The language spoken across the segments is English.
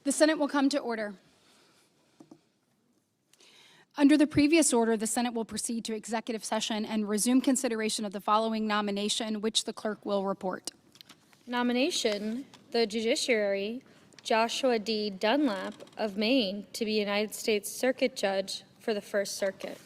The Senate will come to order. Under the previous order, the Senate will proceed to executive session and resume consideration of the following nomination, which the clerk will report. Nomination, the Judiciary, Joshua D. Dunlap of Maine to be United States Circuit Judge for the First Circuit.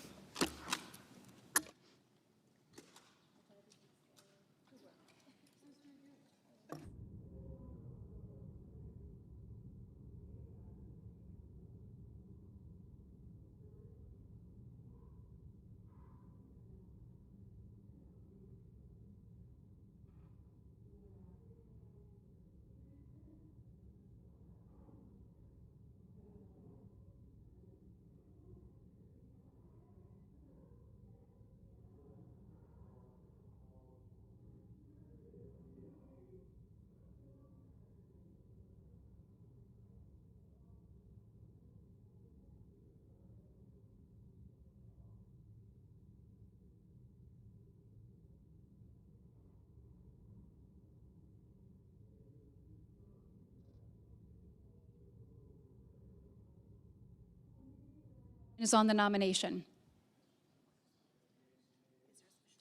Is on the nomination.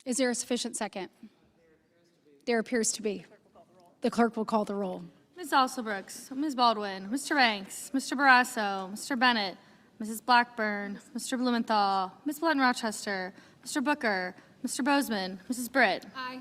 Is there a sufficient second? There appears to be. The clerk will call the roll. Ms. Alsobrooks, Ms. Baldwin, Mr. Ranks, Mr. Barrasso, Mr. Bennett, Mrs. Blackburn, Mr. Blumenthal, Ms. Blunt-Rochester, Mr. Booker, Mr. Bozeman, Mrs. Britt. Aye.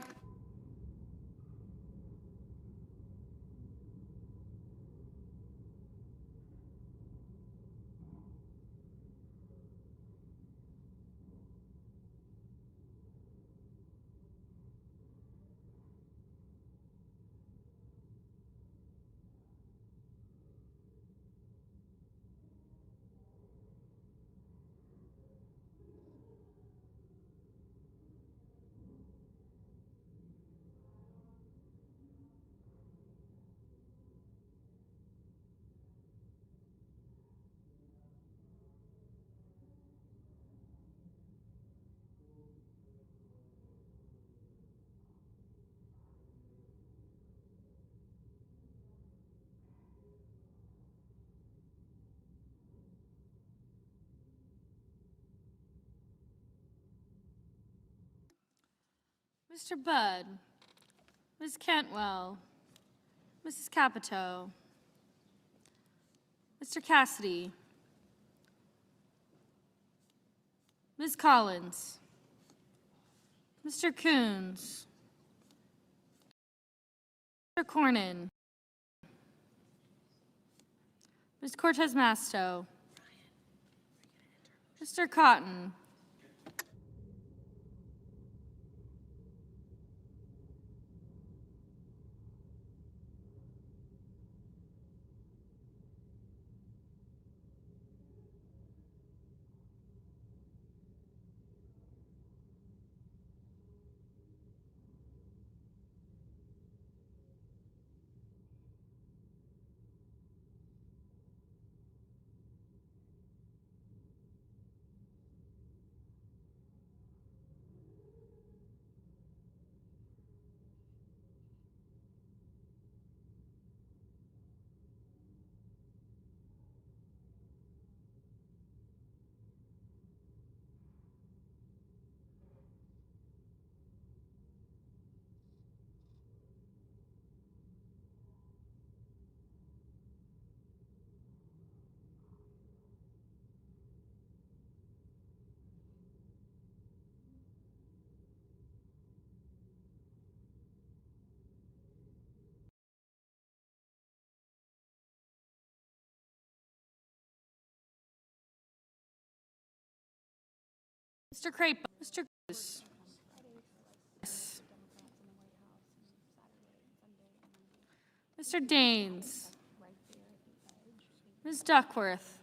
Mr. Budd, Ms. Cantwell, Mrs. Capito, Mr. Cassidy, Ms. Collins, Mr. Coons, Mr. Cornyn, Ms. Cortez Masto, Mr. Cotton, Mr. Crapo, Mr. Cruz, Mr. Daines, Ms. Duckworth,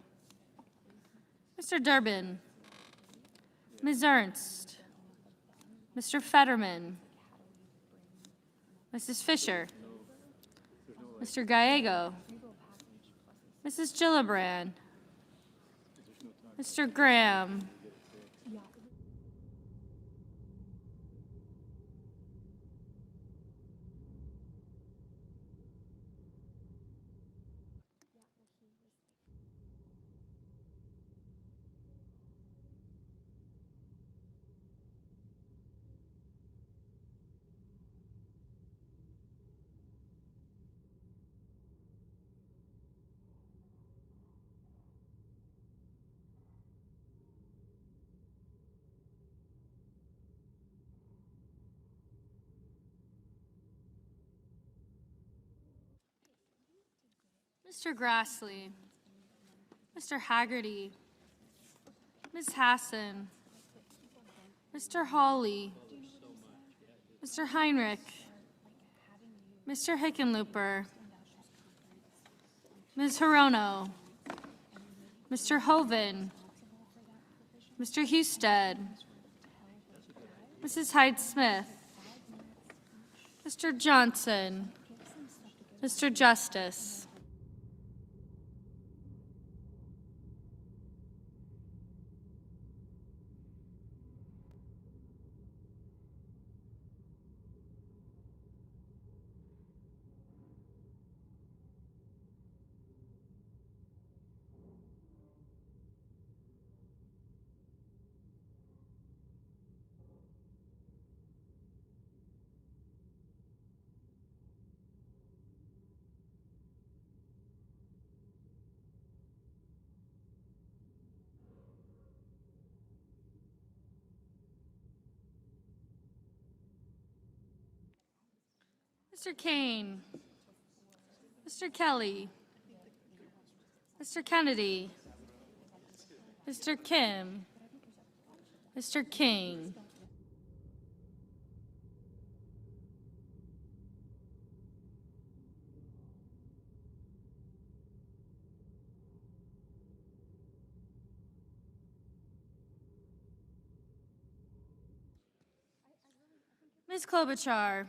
Mr. Durbin, Ms. Ernst, Mr. Fetterman, Mrs. Fisher, Mr. Gallego, Mrs. Gillibrand, Mr. Graham, Mr. Grassley, Mr. Haggerty, Ms. Hassan, Mr. Hawley, Mr. Heinrich, Mr. Hickenlooper, Ms. Hirono, Mr. Hoven, Mr. Husted, Mrs. Hyde-Smith, Mr. Johnson, Mr. Justice. Mr. Kane, Mr. Kelly, Mr. Kennedy, Mr. Kim, Mr. King, Ms. Klobuchar,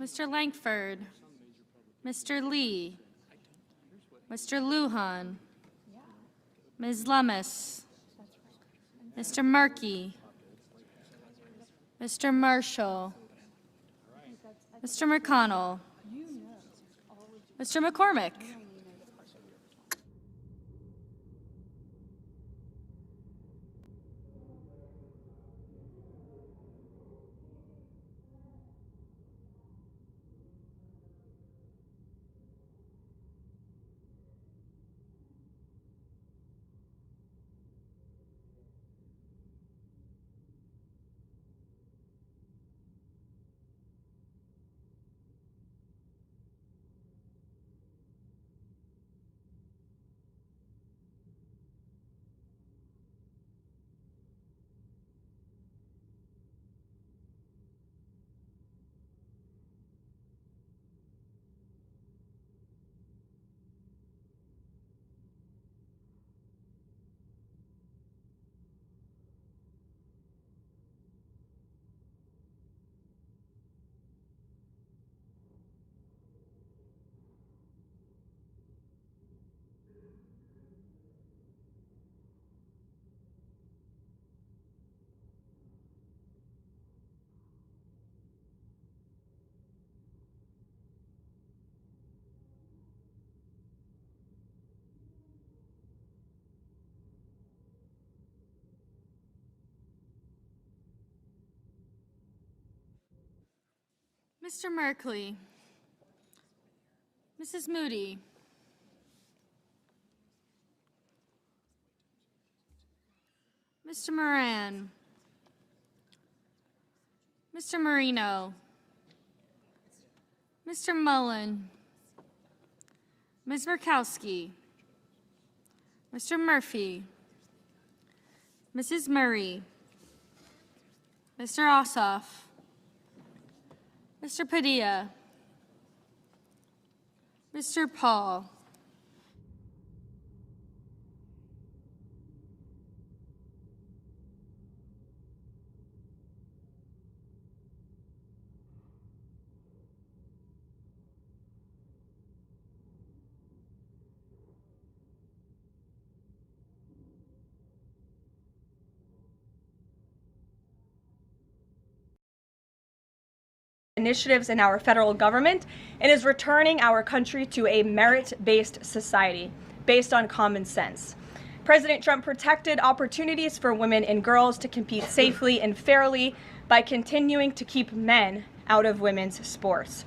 Mr. Lankford, Mr. Lee, Mr. Lujan, Ms. Lummis, Mr. Markey, Mr. Marshall, Mr. McConnell, Mr. McCormick, Mr. Merkley, Mrs. Moody, Mr. Moran, Mr. Marino, Mr. Mullen, Ms. Murkowski, Mr. Murphy, Mrs. Murray, Mr. Ossoff, Mr. Padilla, Mr. Paul, initiatives in our federal government and is returning our country to a merit-based society based on common sense. President Trump protected opportunities for women and girls to compete safely and fairly by continuing to keep men out of women's sports.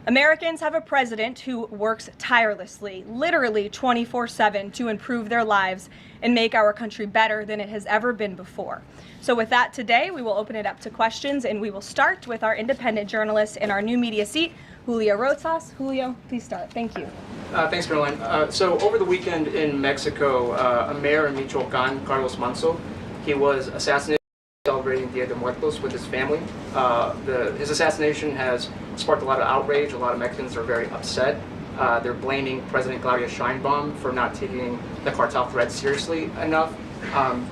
Americans have a president who works tirelessly, literally 24/7, to improve their lives and make our country better than it has ever been before. So with that, today we will open it up to questions, and we will start with our independent journalist in our new media seat, Julio Rosas. Julio, please start. Thank you. Thanks, Caroline. So over the weekend in Mexico, a mayor in Michoacan, Carlos Manso, he was assassinated celebrating Dia de Muertos with his family. His assassination has sparked a lot of outrage. A lot of Mexicans are very upset. They're blaming President Claudia Sheinbaum for not taking the cartel threat seriously enough.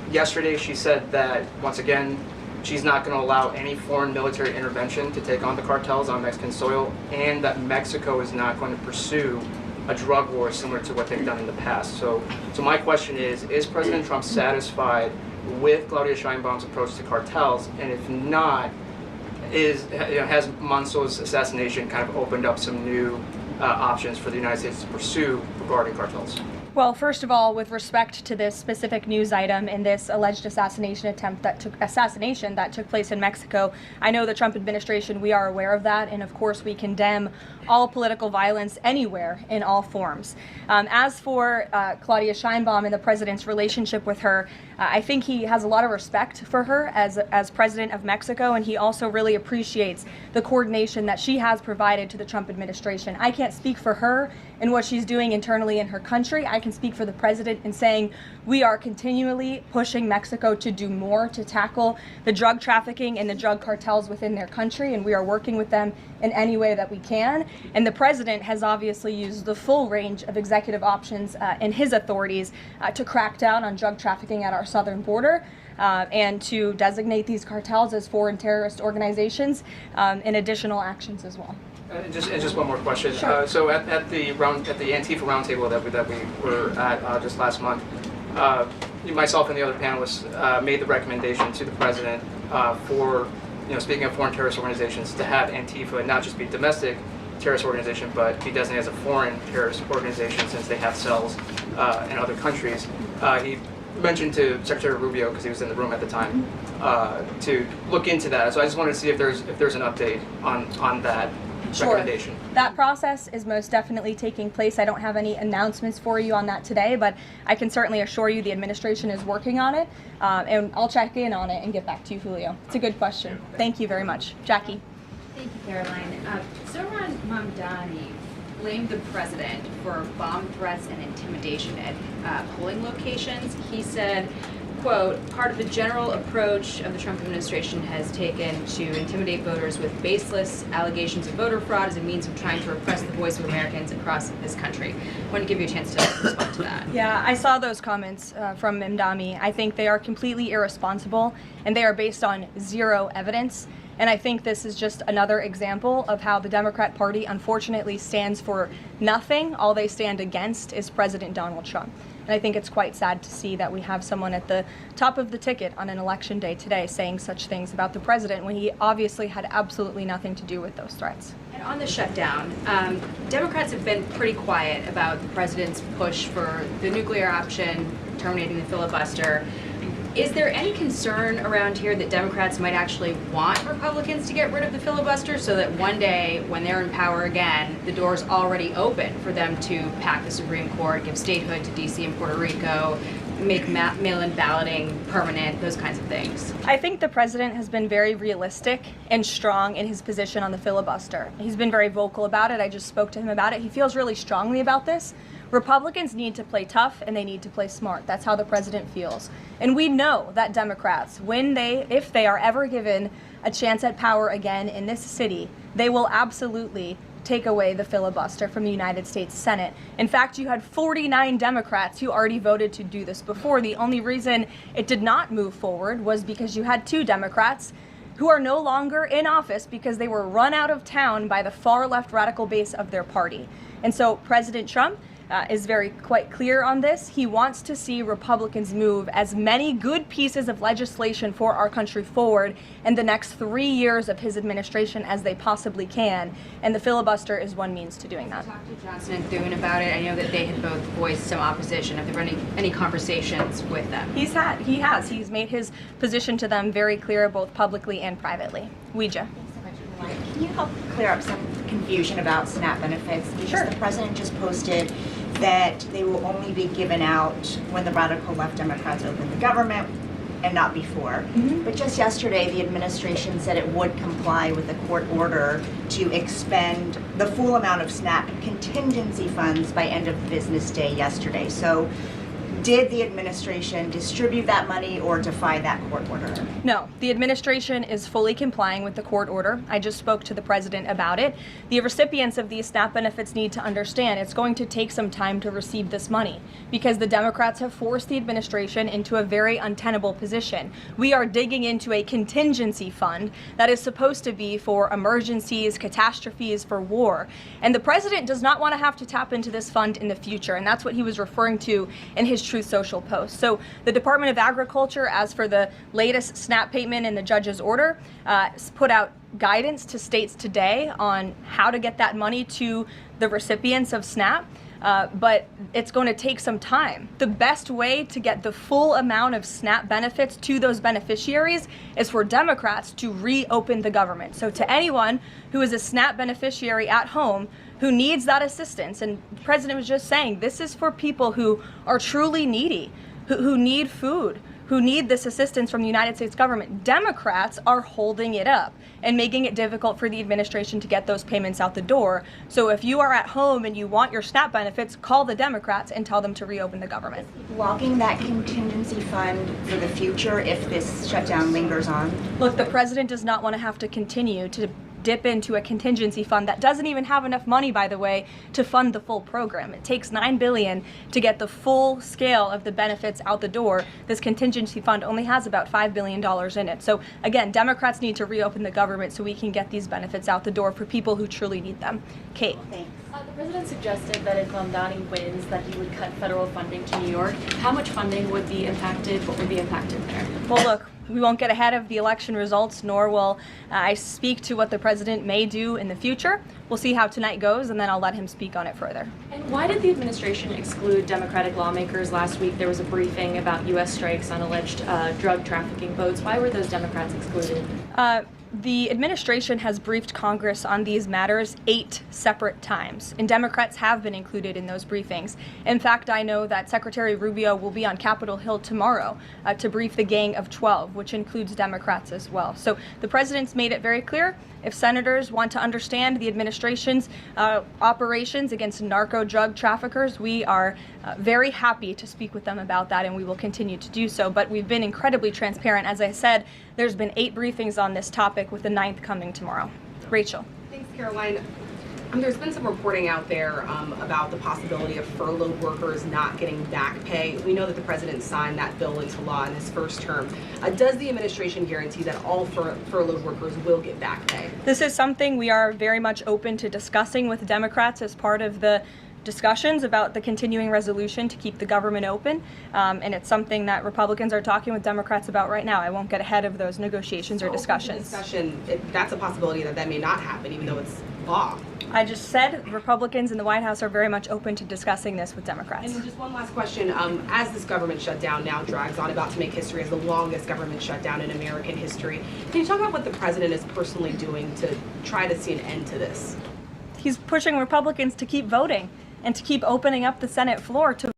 Yesterday, she said that, once again, she's not going to allow any foreign military intervention to take on the cartels on Mexican soil, and that Mexico is not going to pursue a drug war similar to what they've done in the past. So my question is President Trump satisfied with Claudia Sheinbaum's approach to cartels? And if not, has Manso's assassination kind of opened up some new options for the United States to pursue regarding cartels? Well, first of all, with respect to this specific news item and this alleged assassination that took place in Mexico, I know the Trump administration, we are aware of that, and of course we condemn all political violence anywhere in all forms. As for Claudia Sheinbaum and the president's relationship with her, I think he has a lot of respect for her as president of Mexico, and he also really appreciates the coordination that she has provided to the Trump administration. I can't speak for her and what she's doing internally in her country. I can speak for the president in saying we are continually pushing Mexico to do more to tackle the drug trafficking and the drug cartels within their country, and we are working with them in any way that we can. And the president has obviously used the full range of executive options in his authorities to crack down on drug trafficking at our southern border. And to designate these cartels as foreign terrorist organizations, and additional actions as well. Just one more question. Sure. So at the Antifa roundtable that we were at just last month, myself and the other panelists made the recommendation to the president for, speaking of foreign terrorist organizations, to have Antifa not just be domestic terrorist organization, but be designated as a foreign terrorist organization since they have cells in other countries. He mentioned to Secretary Rubio, because he was in the room at the time, to look into that. So I just wanted to see if there's an update on that recommendation. That process is most definitely taking place. I don't have any announcements for you on that today, but I can certainly assure you the administration is working on it, and I'll check in on it and get back to you, Julio. It's a good question. Thank you very much. Jackie. Thank you, Caroline. Zohran Mamdani blamed the president for bomb threats and intimidation at polling locations. He said, quote, part of the general approach of the Trump administration has taken to intimidate voters with baseless allegations of voter fraud as a means of trying to repress the voice of Americans across this country. I want to give you a chance to respond to that. Yeah, I saw those comments from Mamdani. I think they are completely irresponsible, and they are based on zero evidence. And I think this is just another example of how the Democrat Party unfortunately stands for nothing. All they stand against is President Donald Trump. And I think it's quite sad to see that we have someone at the top of the ticket on an election day today saying such things about the president when he obviously had absolutely nothing to do with those threats. And on the shutdown, Democrats have been pretty quiet about the president's push for the nuclear option, terminating the filibuster. Is there any concern around here that Democrats might actually want Republicans to get rid of the filibuster so that one day when they're in power again, the door's already open for them to pack the Supreme Court, give statehood to D.C. and Puerto Rico, make mail-in balloting permanent, those kinds of things? I think the president has been very realistic and strong in his position on the filibuster. He's been very vocal about it. I just spoke to him about it. He feels really strongly about this. Republicans need to play tough and they need to play smart. That's how the president feels. And we know that Democrats, if they are ever given a chance at power again in this city, they will absolutely take away the filibuster from the United States Senate. In fact, you had 49 Democrats who already voted to do this before. The only reason it did not move forward was because you had 2 Democrats who are no longer in office because they were run out of town by the far left radical base of their party. And so President Trump is quite clear on this. He wants to see Republicans move as many good pieces of legislation for our country forward in the next 3 years of his administration as they possibly can, and the filibuster is one means to doing that. Talked to Johnson and Thune about it. I know that they had both voiced some opposition. Have there been any conversations with them? He has. He's made his position to them very clear, both publicly and privately. Ouija. Can you help clear up some confusion about SNAP benefits? Because Sure. The president just posted that they will only be given out when the radical left Democrats open the government, and not before. But just yesterday, the administration said it would comply with a court order to expend the full amount of SNAP contingency funds by end of business day yesterday. So did the administration distribute that money or defy that court order? No, the administration is fully complying with the court order. I just spoke to the president about it. The recipients of these SNAP benefits need to understand it's going to take some time to receive this money because the Democrats have forced the administration into a very untenable position. We are digging into a contingency fund that is supposed to be for emergencies, catastrophes, for war. And the president does not want to have to tap into this fund in the future. And that's what he was referring to in his Truth Social post. So the Department of Agriculture, as for the latest SNAP payment in the judge's order, put out guidance to states today on how to get that money to the recipients of SNAP. But it's going to take some time. The best way to get the full amount of SNAP benefits to those beneficiaries is for Democrats to reopen the government. So to anyone who is a SNAP beneficiary at home who needs that assistance, and the president was just saying, this is for people who are truly needy, who need food, who need this assistance from the United States government. Democrats are holding it up and making it difficult for the administration to get those payments out the door. So if you are at home and you want your SNAP benefits, call the Democrats and tell them to reopen the government. Blocking that contingency fund for the future if this shutdown lingers on? Look, the president does not want to have to continue to dip into a contingency fund that doesn't even have enough money, by the way, to fund the full program. It takes $9 billion to get the full scale of the benefits out the door. This contingency fund only has about $5 billion in it. So again, Democrats need to reopen the government so we can get these benefits out the door for people who truly need them. Kate. Thanks. The president suggested that if Mamdani wins, that he would cut federal funding to New York. How much funding would be impacted? What would be impacted there? Well, look, we won't get ahead of the election results, nor will I speak to what the president may do in the future. We'll see how tonight goes, and then I'll let him speak on it further. And why did the administration exclude Democratic lawmakers? Last week there was a briefing about U.S. strikes on alleged drug trafficking boats. Why were those Democrats excluded? The administration has briefed Congress on these matters 8 separate times, and Democrats have been included in those briefings. In fact, I know that Secretary Rubio will be on Capitol Hill tomorrow to brief the Gang of 12, which includes Democrats as well. So the president's made it very clear, if senators want to understand the administration's operations against narco drug traffickers, we are very happy to speak with them about that, and we will continue to do so. But we've been incredibly transparent. As I said, there's been 8 briefings on this topic, with the 9th coming tomorrow. Rachel. Thanks, Caroline. There's been some reporting out there about the possibility of furloughed workers not getting back pay. We know that the president signed that bill into law in his first term. Does the administration guarantee that all furloughed workers will get back pay? This is something we are very much open to discussing with Democrats as part of the discussions about the continuing resolution to keep the government open, and it's something that Republicans are talking with Democrats about right now. I won't get ahead of those negotiations or discussions. That's a possibility that may not happen, even though it's law. I just said Republicans in the White House are very much open to discussing this with Democrats. And just one last question. As this government shutdown now drags on, about to make history as the longest government shutdown in American history, can you talk about what the president is personally doing to try to see an end to this? He's pushing Republicans to keep voting and to keep opening up the Senate floor to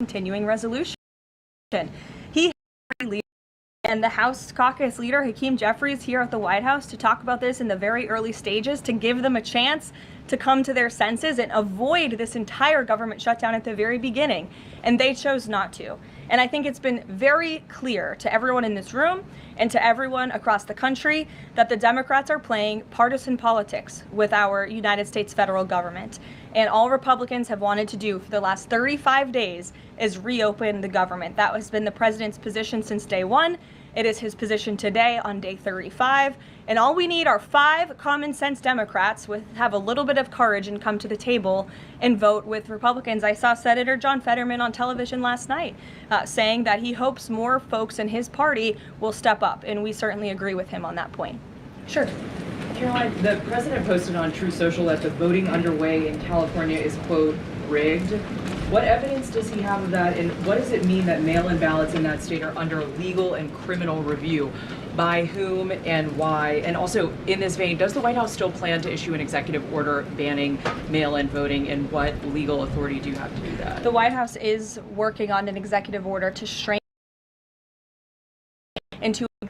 continuing resolution. He and the House caucus leader, Hakeem Jeffries, here at the White House to talk about this in the very early stages, to give them a chance to come to their senses and avoid this entire government shutdown at the very beginning. And they chose not to. And I think it's been very clear to everyone in this room and to everyone across the country that the Democrats are playing partisan politics with our United States federal government. And all Republicans have wanted to do for the last 35 days is reopen the government. That has been the president's position since day one. It is his position today on day 35. And all we need are 5 common sense Democrats with have a little bit of courage and come to the table and vote with Republicans. I saw Senator John Fetterman on television last night saying that he hopes more folks in his party will step up. And we certainly agree with him on that point. Sure. Caroline, the president posted on Truth Social that the voting underway in California is, quote, rigged. What evidence does he have of that, and what does it mean that mail-in ballots in that state are under legal and criminal review? By whom and why? And also, in this vein, does the White House still plan to issue an executive order banning mail-in voting, and what legal authority do you have to do that? The White House is working on an executive order to strengthen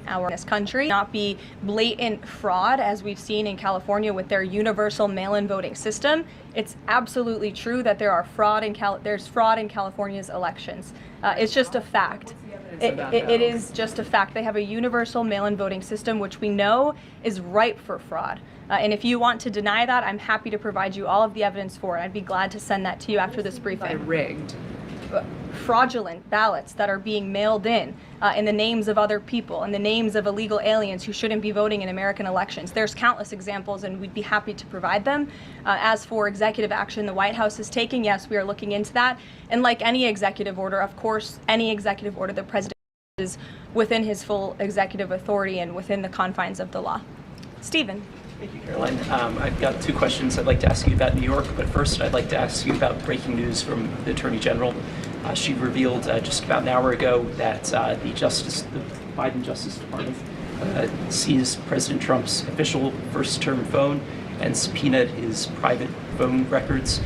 our this country, not be blatant fraud as we've seen in California with their universal mail-in voting system. It's absolutely true that there's fraud in California's elections. It's just a fact. It is just a fact. They have a universal mail-in voting system, which we know is ripe for fraud. And if you want to deny that, I'm happy to provide you all of the evidence for it. I'd be glad to send that to you after this briefing. Rigged. Fraudulent ballots that are being mailed in the names of other people, in the names of illegal aliens who shouldn't be voting in American elections. There's countless examples, and we'd be happy to provide them. As for executive action the White House is taking, yes, we are looking into that. And like any executive order, of course, any executive order, the president is within his full executive authority and within the confines of the law. Stephen. Thank you, Caroline. I've got two questions I'd like to ask you about New York, but first I'd like to ask you about breaking news from the Attorney General. She revealed just about an hour ago that the Biden Justice Department seized President Trump's official first-term phone and subpoenaed his private phone records.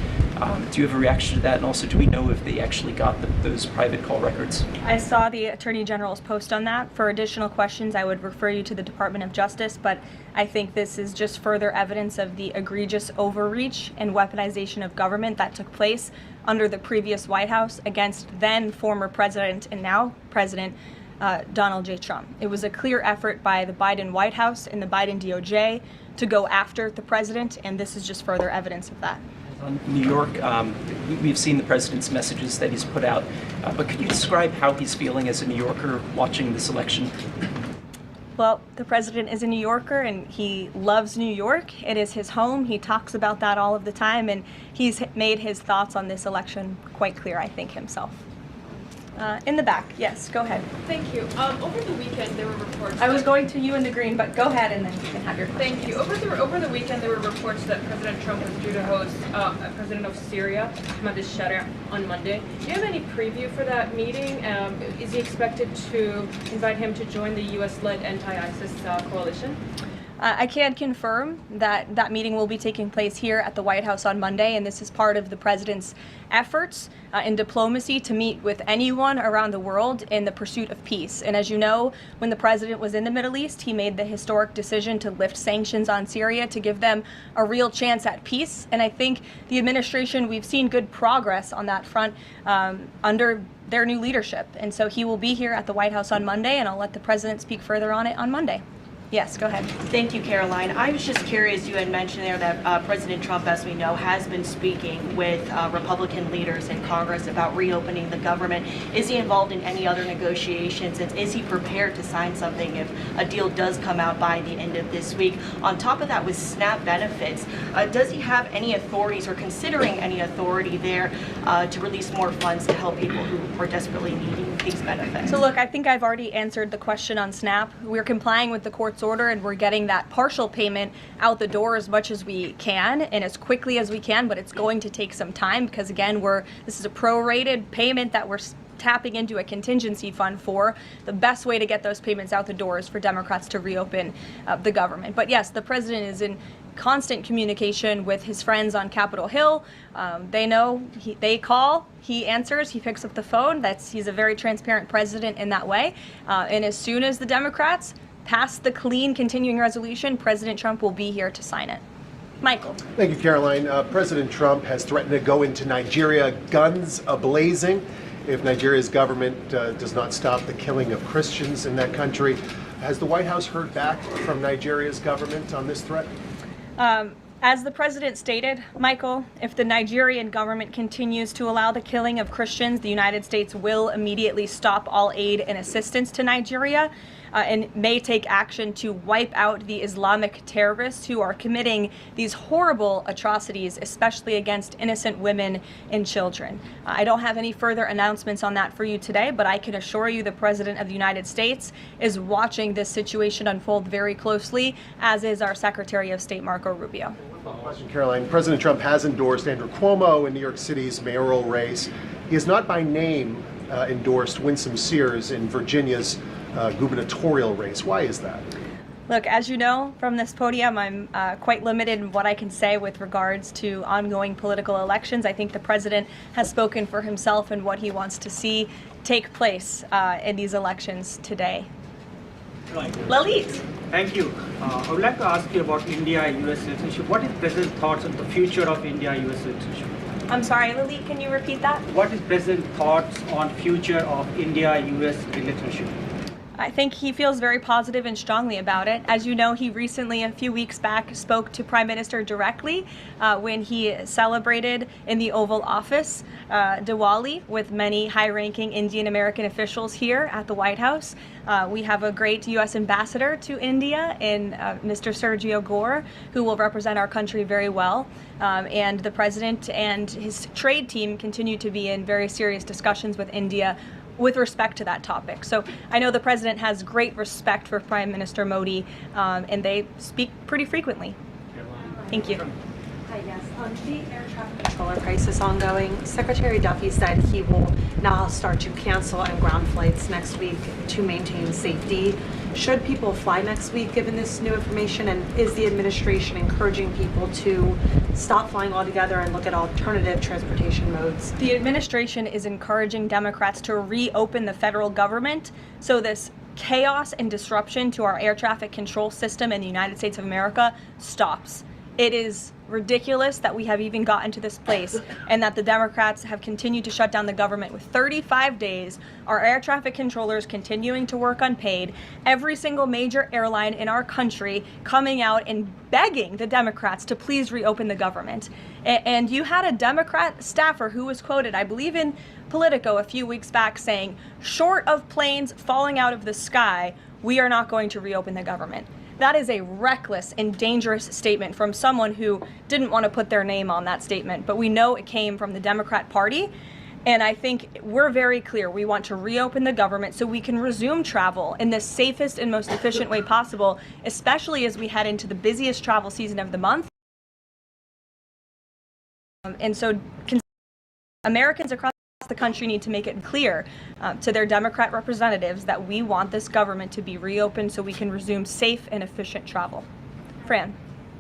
Do you have a reaction to that? And also, do we know if they actually got those private call records? I saw the Attorney General's post on that. For additional questions, I would refer you to the Department of Justice, but I think this is just further evidence of the egregious overreach and weaponization of government that took place under the previous White House against then former President and now President Donald J. Trump. It was a clear effort by the Biden White House and the Biden DOJ to go after the president, and this is just further evidence of that. On New York, we've seen the president's messages that he's put out, but could you describe how he's feeling as a New Yorker watching this election? Well, the president is a New Yorker and he loves New York. It is his home. He talks about that all of the time, and he's made his thoughts on this election quite clear, I think, himself. In the back, yes, go ahead. Thank you. Over the weekend, there were reports. I was going to you in the green, but go ahead and then you can have your question. Thank you. Over the weekend, there were reports that President Trump was due to host President of Syria, Ahmadinejad, on Monday. Do you have any preview for that meeting? Is he expected to invite him to join the U.S.-led anti-ISIS coalition? I can confirm that that meeting will be taking place here at the White House on Monday, and this is part of the president's efforts in diplomacy to meet with anyone around the world in the pursuit of peace. And as you know, when the president was in the Middle East, he made the historic decision to lift sanctions on Syria to give them a real chance at peace. And I think the administration, we've seen good progress on that front under their new leadership. And so he will be here at the White House on Monday, and I'll let the president speak further on it on Monday. Yes, go ahead. Thank you, Caroline. I was just curious, you had mentioned there that President Trump, as we know, has been speaking with Republican leaders in Congress about reopening the government. Is he involved in any other negotiations, and is he prepared to sign something if a deal does come out by the end of this week? On top of that, with SNAP benefits, does he have any authorities or considering any authority there to release more funds to help people who are desperately needing these benefits? So look, I think I've already answered the question on SNAP. We're complying with the court's order, and we're getting that partial payment out the door as much as we can and as quickly as we can, but it's going to take some time because, again, this is a prorated payment that we're tapping into a contingency fund for. The best way to get those payments out the door is for Democrats to reopen the government. But yes, the president is in constant communication with his friends on Capitol Hill. They know, they call, he answers, he picks up the phone. He's a very transparent president in that way. And as soon as the Democrats pass the clean continuing resolution, President Trump will be here to sign it. Michael. Thank you, Caroline. President Trump has threatened to go into Nigeria guns ablazing if Nigeria's government does not stop the killing of Christians in that country. Has the White House heard back from Nigeria's government on this threat? As the president stated, Michael, if the Nigerian government continues to allow the killing of Christians, the United States will immediately stop all aid and assistance to Nigeria and may take action to wipe out the Islamic terrorists who are committing these horrible atrocities, especially against innocent women and children. I don't have any further announcements on that for you today, but I can assure you the President of the United States is watching this situation unfold very closely, as is our Secretary of State, Marco Rubio. Question, Caroline. President Trump has endorsed Andrew Cuomo in New York City's mayoral race. He has not by name endorsed Winsome Sears in Virginia's gubernatorial race. Why is that? Look, as you know from this podium, I'm quite limited in what I can say with regards to ongoing political elections. I think the president has spoken for himself and what he wants to see take place in these elections today. Lalit. Thank you. I would like to ask you about India-US relationship. What is President's thoughts on the future of India-US relationship? I'm sorry, Lalit, can you repeat that? What is President's thoughts on future of India-US relationship? I think he feels very positive and strongly about it. As you know, he recently, a few weeks back, spoke to Prime Minister directly when he celebrated in the Oval Office Diwali with many high-ranking Indian American officials here at the White House. We have a great U.S. ambassador to India in Mr. Sergio Gore, who will represent our country very well. And the president and his trade team continue to be in very serious discussions with India with respect to that topic. So I know the president has great respect for Prime Minister Modi, and they speak pretty frequently. Thank you. Hi, yes. On the air traffic controller crisis ongoing, Secretary Duffy said he will now start to cancel and ground flights next week to maintain safety. Should people fly next week given this new information, and is the administration encouraging people to stop flying altogether and look at alternative transportation modes? The administration is encouraging Democrats to reopen the federal government so this chaos and disruption to our air traffic control system in the United States of America stops. It is ridiculous that we have even gotten to this place and that the Democrats have continued to shut down the government with 35 days, our air traffic controllers continuing to work unpaid, every single major airline in our country coming out and begging the Democrats to please reopen the government. And you had a Democrat staffer who was quoted, I believe in Politico a few weeks back, saying, short of planes falling out of the sky, we are not going to reopen the government. That is a reckless and dangerous statement from someone who didn't want to put their name on that statement, but we know it came from the Democrat Party. And I think we're very clear. We want to reopen the government so we can resume travel in the safest and most efficient way possible, especially as we head into the busiest travel season of the month. And so Americans across the country need to make it clear to their Democrat representatives that we want this government to be reopened so we can resume safe and efficient travel. Fran.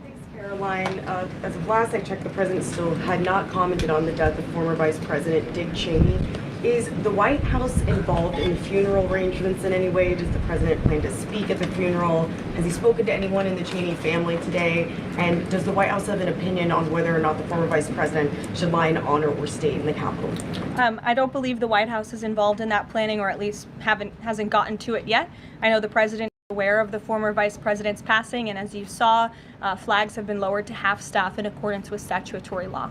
Thanks, Caroline. As of last I checked, the president still had not commented on the death of former Vice President Dick Cheney. Is the White House involved in the funeral arrangements in any way? Does the president plan to speak at the funeral? Has he spoken to anyone in the Cheney family today? And does the White House have an opinion on whether or not the former vice president should lie in honor or stay in the Capitol? I don't believe the White House is involved in that planning, or at least hasn't gotten to it yet. I know the president is aware of the former vice president's passing, and as you saw, flags have been lowered to half staff in accordance with statutory law.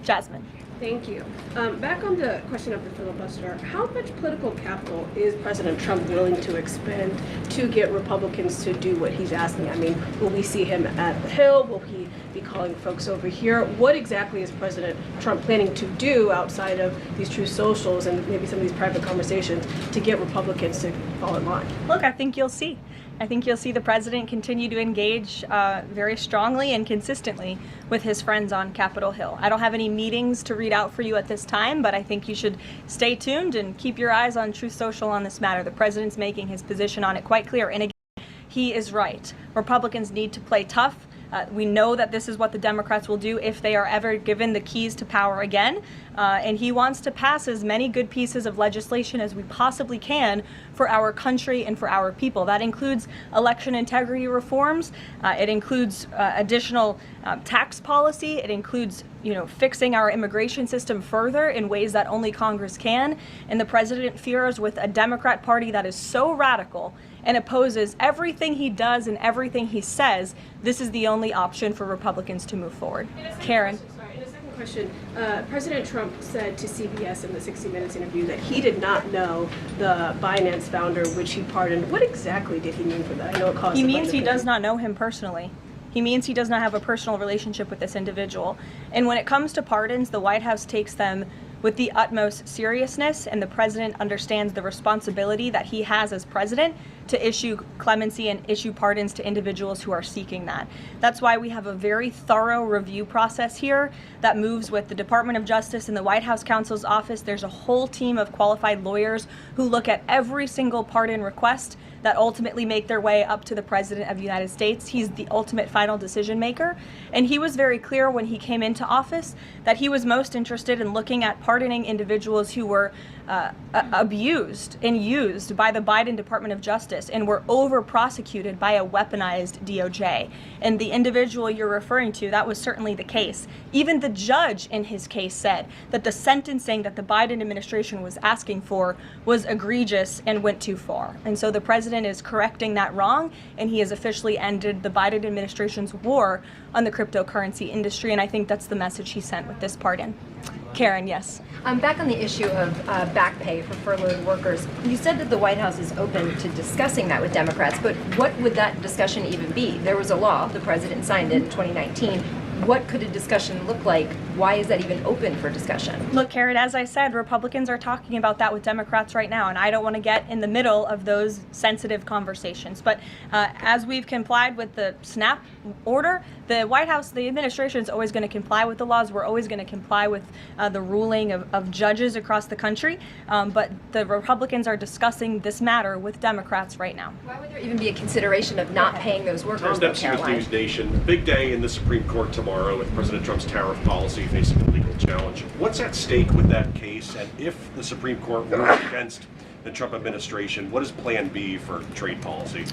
Jasmine. Thank you. Back on the question of the filibuster, how much political capital is President Trump willing to expend to get Republicans to do what he's asking? I mean, will we see him at the Hill? Will he be calling folks over here? What exactly is President Trump planning to do outside of these true socials and maybe some of these private conversations to get Republicans to fall in line? Look, I think you'll see. I think you'll see the president continue to engage very strongly and consistently with his friends on Capitol Hill. I don't have any meetings to read out for you at this time, but I think you should stay tuned and keep your eyes on Truth Social on this matter. The president's making his position on it quite clear. And again, he is right. Republicans need to play tough. We know that this is what the Democrats will do if they are ever given the keys to power again. And he wants to pass as many good pieces of legislation as we possibly can for our country and for our people. That includes election integrity reforms. It includes additional tax policy. It includes, fixing our immigration system further in ways that only Congress can. And the president fears with a Democrat Party that is so radical and opposes everything he does and everything he says, this is the only option for Republicans to move forward. Karen. Question. President Trump said to CBS in the 60 Minutes interview that he did not know the Binance founder, which he pardoned. What exactly did he mean for that? I know it caused. He means he does not know him personally. He means he does not have a personal relationship with this individual. And when it comes to pardons, the White House takes them with the utmost seriousness, and the president understands the responsibility that he has as president to issue clemency and issue pardons to individuals who are seeking that. That's why we have a very thorough review process here that moves with the Department of Justice and the White House counsel's office. There's a whole team of qualified lawyers who look at every single pardon request that ultimately make their way up to the President of the United States. He's the ultimate final decision maker. And he was very clear when he came into office that he was most interested in looking at pardoning individuals who were abused and used by the Biden Department of Justice and were over-prosecuted by a weaponized DOJ. And the individual you're referring to, that was certainly the case. Even the judge in his case said that the sentencing that the Biden administration was asking for was egregious and went too far. And so the president is correcting that wrong, and he has officially ended the Biden administration's war on the cryptocurrency industry, and I think that's the message he sent with this pardon. Karen, yes. Back on the issue of back pay for furloughed workers, you said that the White House is open to discussing that with Democrats, but what would that discussion even be? There was a law, the president signed it in 2019. What could a discussion look like? Why is that even open for discussion? Look, Karen, as I said, Republicans are talking about that with Democrats right now, and I don't want to get in the middle of those sensitive conversations. But as we've complied with the SNAP order, the White House, the administration is always going to comply with the laws. We're always going to comply with the ruling of judges across the country. But the Republicans are discussing this matter with Democrats right now. Why would there even be a consideration of not paying those workers? News Nation. Big day in the Supreme Court tomorrow with President Trump's tariff policy facing a legal challenge. What's at stake with that case? And if the Supreme Court rules against the Trump administration, what is Plan B for trade policy?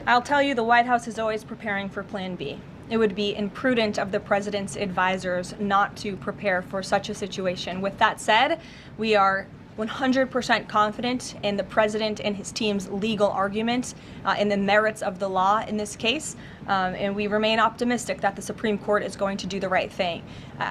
I'll tell you, the White House is always preparing for Plan B. It would be imprudent of the president's advisors not to prepare for such a situation. With that said, we are 100% confident in the president and his team's legal argument in the merits of the law in this case, and we remain optimistic that the Supreme Court is going to do the right thing.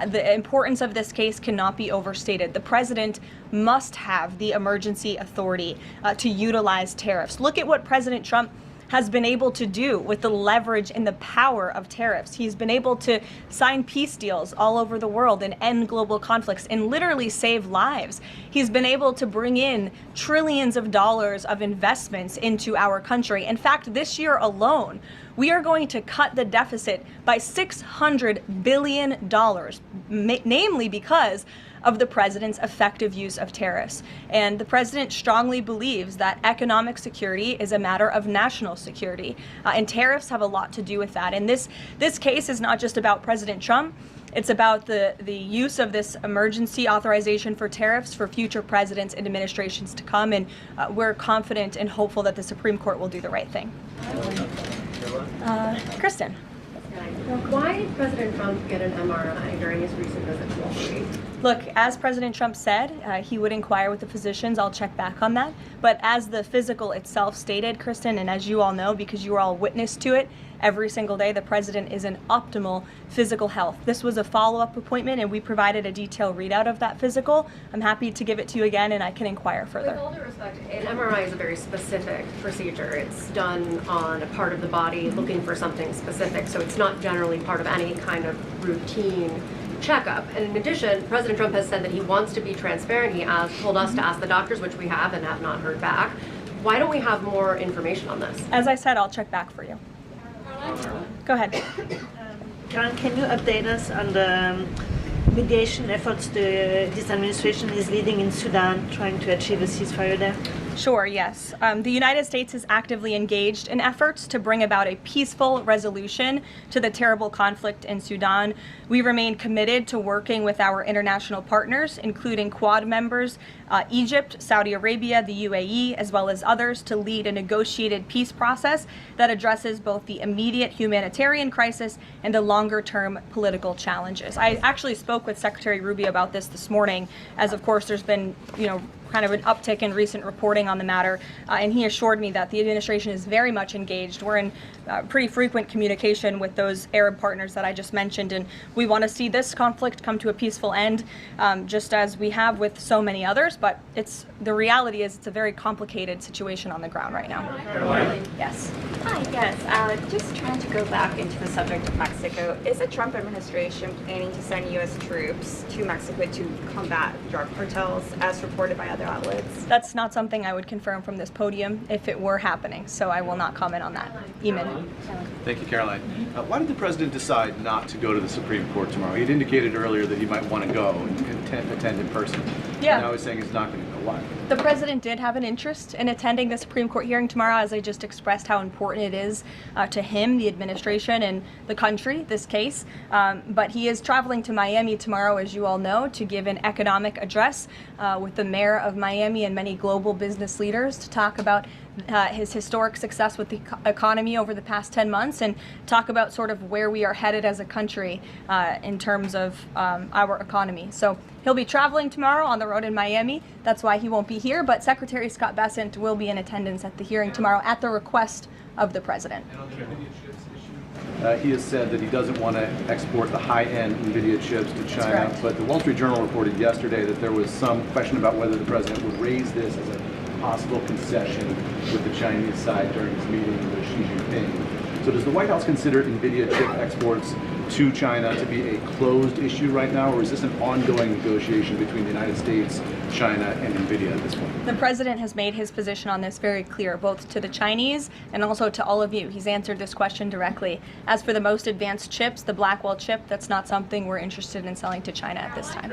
The importance of this case cannot be overstated. The president must have the emergency authority to utilize tariffs. Look at what President Trump has been able to do with the leverage and the power of tariffs. He's been able to sign peace deals all over the world and end global conflicts and literally save lives. He's been able to bring in trillions of dollars of investments into our country. In fact, this year alone, we are going to cut the deficit by $600 billion, namely because of the president's effective use of tariffs. And the president strongly believes that economic security is a matter of national security, and tariffs have a lot to do with that. And this case is not just about President Trump. It's about the use of this emergency authorization for tariffs for future presidents and administrations to come, and we're confident and hopeful that the Supreme Court will do the right thing. Kristen. Why did President Trump get an MRI during his recent visit to Wall Street? Look, as President Trump said, he would inquire with the physicians. I'll check back on that. But as the physical itself stated, Kristen, and as you all know, because you were all witness to it, every single day the president is in optimal physical health. This was a follow-up appointment, and we provided a detailed readout of that physical. I'm happy to give it to you again, and I can inquire further. With all due respect, an MRI is a very specific procedure. It's done on a part of the body looking for something specific, so it's not generally part of any kind of routine checkup. And in addition, President Trump has said that he wants to be transparent. He told us to ask the doctors, which we have and have not heard back. Why don't we have more information on this? As I said, I'll check back for you. Go ahead. Karen, can you update us on the mediation efforts this administration is leading in Sudan, trying to achieve a ceasefire there? Sure, yes. The United States is actively engaged in efforts to bring about a peaceful resolution to the terrible conflict in Sudan. We remain committed to working with our international partners, including Quad members, Egypt, Saudi Arabia, the UAE, as well as others, to lead a negotiated peace process that addresses both the immediate humanitarian crisis and the longer-term political challenges. I actually spoke with Secretary Rubio about this morning, as of course there's been, kind of an uptick in recent reporting on the matter, and he assured me that the administration is very much engaged. We're in pretty frequent communication with those Arab partners that I just mentioned, and we want to see this conflict come to a peaceful end, just as we have with so many others, but the reality is it's a very complicated situation on the ground right now. Yes. Hi, yes. Just trying to go back into the subject of Mexico. Is the Trump administration planning to send U.S. troops to Mexico to combat drug cartels, as reported by other outlets? That's not something I would confirm from this podium if it were happening, so I will not comment on that. Eamon. Thank you, Caroline. Why did the president decide not to go to the Supreme Court tomorrow? He'd indicated earlier that he might want to go. And attend in person. Yeah. And I was saying it's not going to go. Why? The president did have an interest in attending the Supreme Court hearing tomorrow, as I just expressed how important it is to him, the administration, and the country, this case. But he is traveling to Miami tomorrow, as you all know, to give an economic address with the mayor of Miami and many global business leaders to talk about his historic success with the economy over the past 10 months and talk about sort of where we are headed as a country in terms of our economy. So he'll be traveling tomorrow on the road in Miami. That's why he won't be here, but Secretary Scott Bessent will be in attendance at the hearing tomorrow at the request of the president. He has said that he doesn't want to export the high-end NVIDIA chips to China, but the Wall Street Journal reported yesterday that there was some question about whether the president would raise this as a possible concession with the Chinese side during his meeting with Xi Jinping. So does the White House consider NVIDIA chip exports to China to be a closed issue right now, or is this an ongoing negotiation between the United States, China, and NVIDIA at this point? The president has made his position on this very clear, both to the Chinese and also to all of you. He's answered this question directly. As for the most advanced chips, the Blackwell chip, that's not something we're interested in selling to China at this time.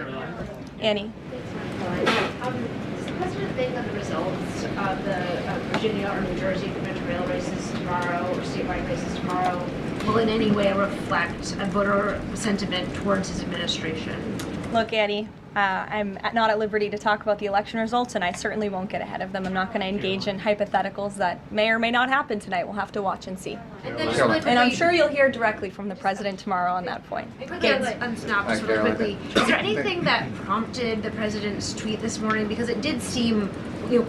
Annie? Does the president think that the results of the Virginia or New Jersey gubernatorial races tomorrow or statewide races tomorrow will in any way reflect a voter sentiment towards his administration? Look, Annie, I'm not at liberty to talk about the election results, and I certainly won't get ahead of them. I'm not going to engage in hypotheticals that may or may not happen tonight. We'll have to watch and see. And I'm sure you'll hear directly from the president tomorrow on that point. Quickly on SNAP, just really quickly, is there anything that prompted the president's tweet this morning? Because it did seem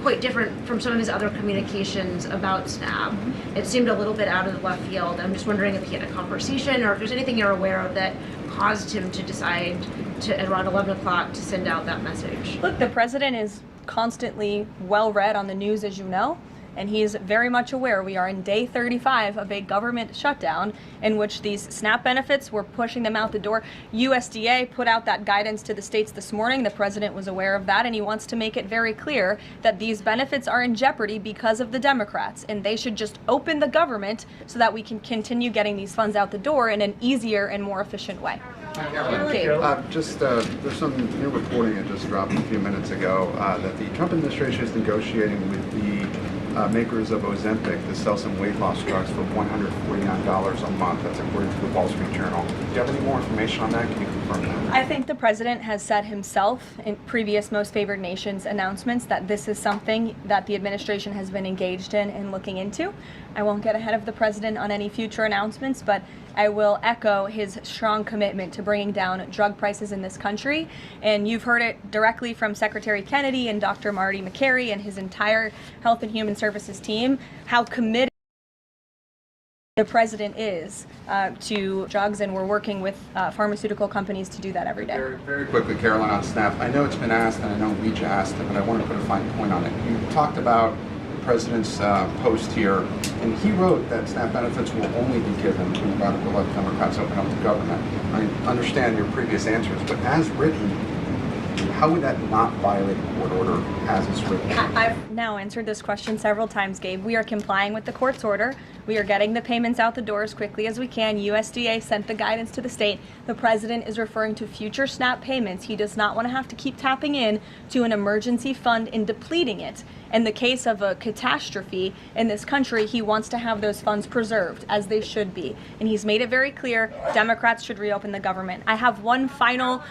quite different from some of his other communications about SNAP. It seemed a little bit out of the left field. I'm just wondering if he had a conversation or if there's anything you're aware of that caused him to decide to, at around 11 o'clock, to send out that message. Look, the president is constantly well read on the news, as you know, and he is very much aware we are in day 35 of a government shutdown in which these SNAP benefits, we're pushing them out the door. USDA put out that guidance to the states this morning. The president was aware of that, and he wants to make it very clear that these benefits are in jeopardy because of the Democrats, and they should just open the government so that we can continue getting these funds out the door in an easier and more efficient way. There's some new reporting that just dropped a few minutes ago that the Trump administration is negotiating with the makers of Ozempic to sell some weight loss drugs for $149 a month. That's according to the Wall Street Journal. Do you have any more information on that? Can you confirm that? I think the president has said himself in previous Most Favored Nations announcements that this is something that the administration has been engaged in and looking into. I won't get ahead of the president on any future announcements, but I will echo his strong commitment to bringing down drug prices in this country. And you've heard it directly from Secretary Kennedy and Dr. Marty McCary and his entire Health and Human Services team, how committed the president is to drugs, and we're working with pharmaceutical companies to do that every day. Very quickly, Caroline, on SNAP. I know it's been asked, and I know we just asked it, but I want to put a fine point on it. You talked about the president's post here, and he wrote that SNAP benefits will only be given when the radical left Democrats open up the government. I understand your previous answers, but as written, how would that not violate a court order as it's written? I've now answered this question several times, Gabe. We are complying with the court's order. We are getting the payments out the door as quickly as we can. USDA sent the guidance to the state. The president is referring to future SNAP payments. He does not want to have to keep tapping in to an emergency fund and depleting it. In the case of a catastrophe in this country, he wants to have those funds preserved, as they should be. And he's made it very clear Democrats should reopen the government. I have one final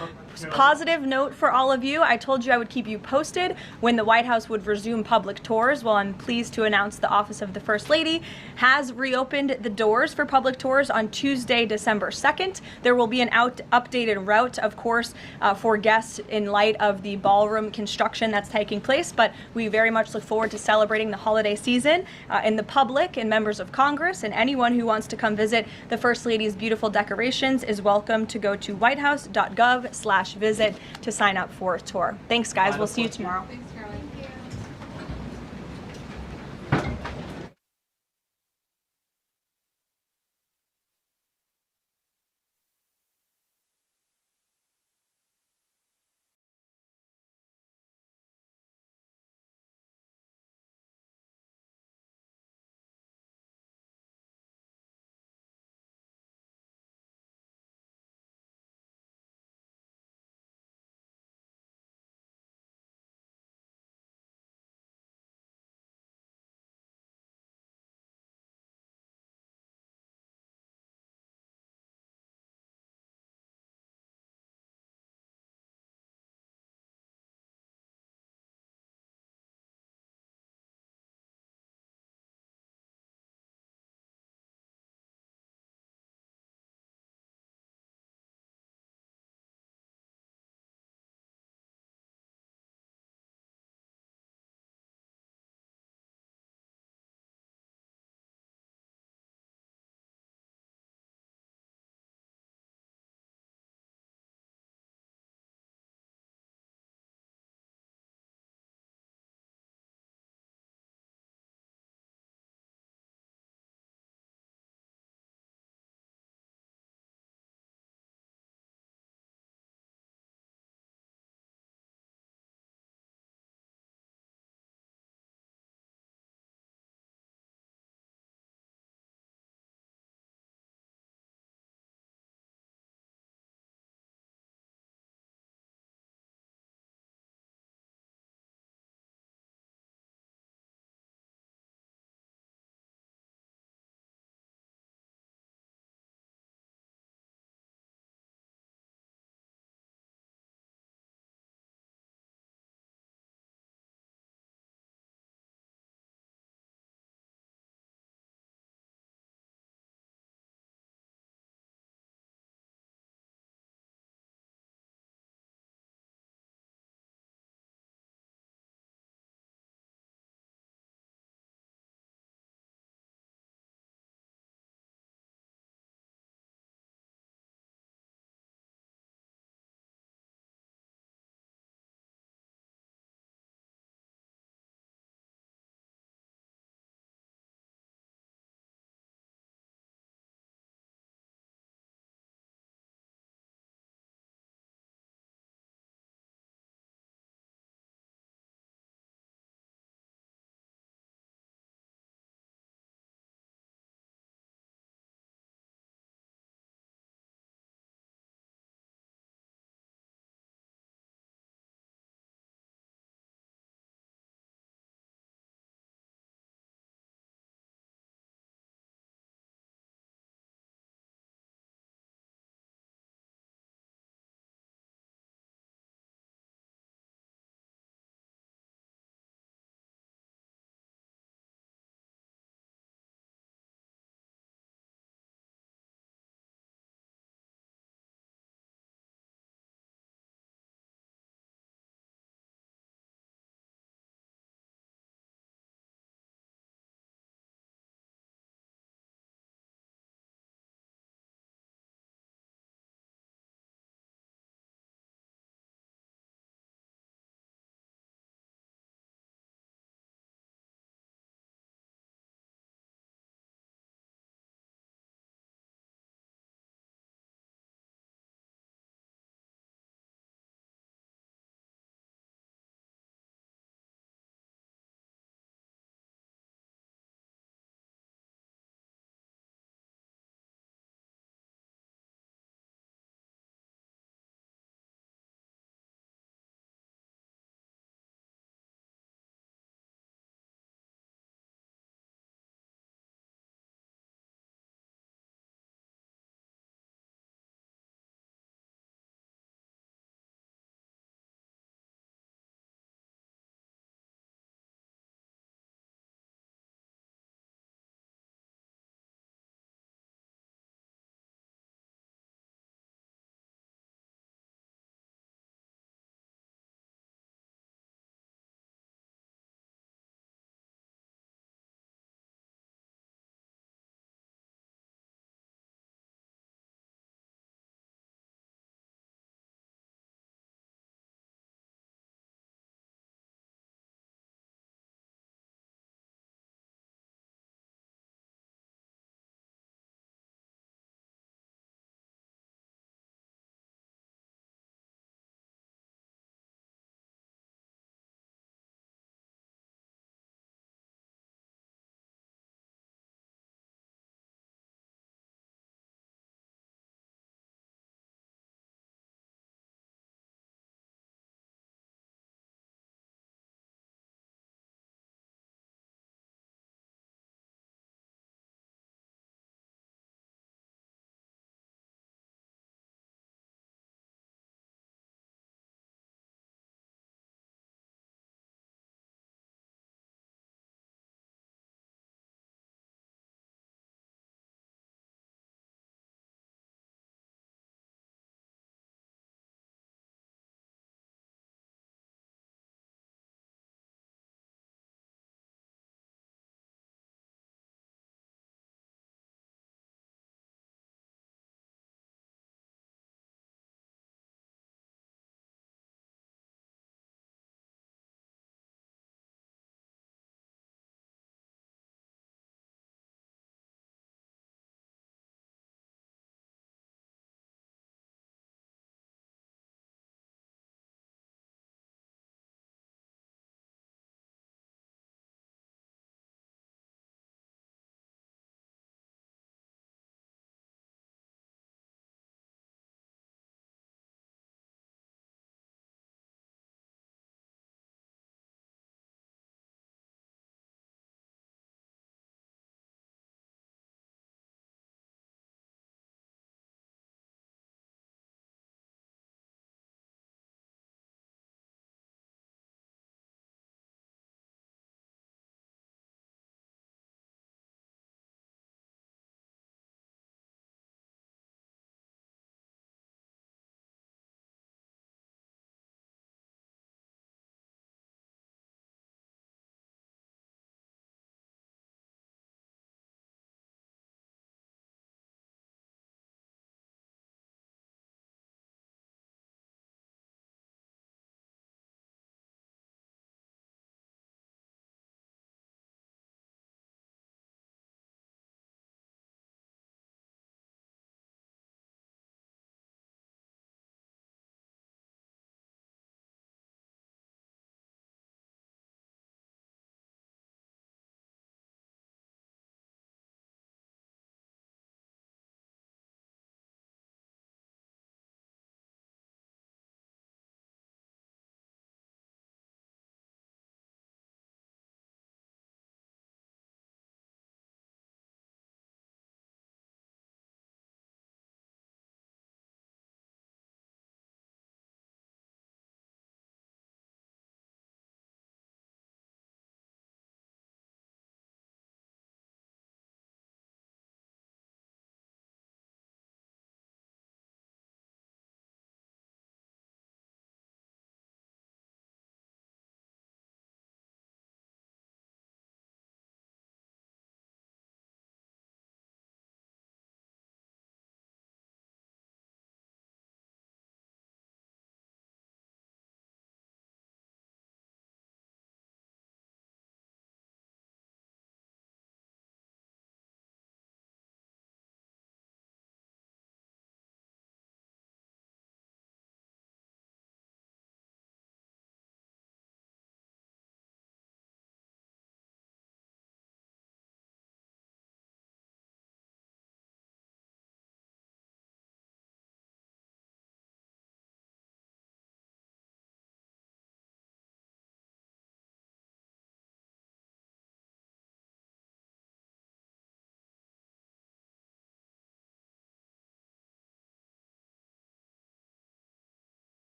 positive note for all of you. I told you I would keep you posted when the White House would resume public tours. Well, I'm pleased to announce the Office of the First Lady has reopened the doors for public tours on Tuesday, December 2nd. There will be an updated route, of course, for guests in light of the ballroom construction that's taking place, but we very much look forward to celebrating the holiday season and the public and members of Congress, and anyone who wants to come visit the First Lady's beautiful decorations is welcome to go to whitehouse.gov/visit to sign up for a tour. Thanks, guys. We'll see you tomorrow.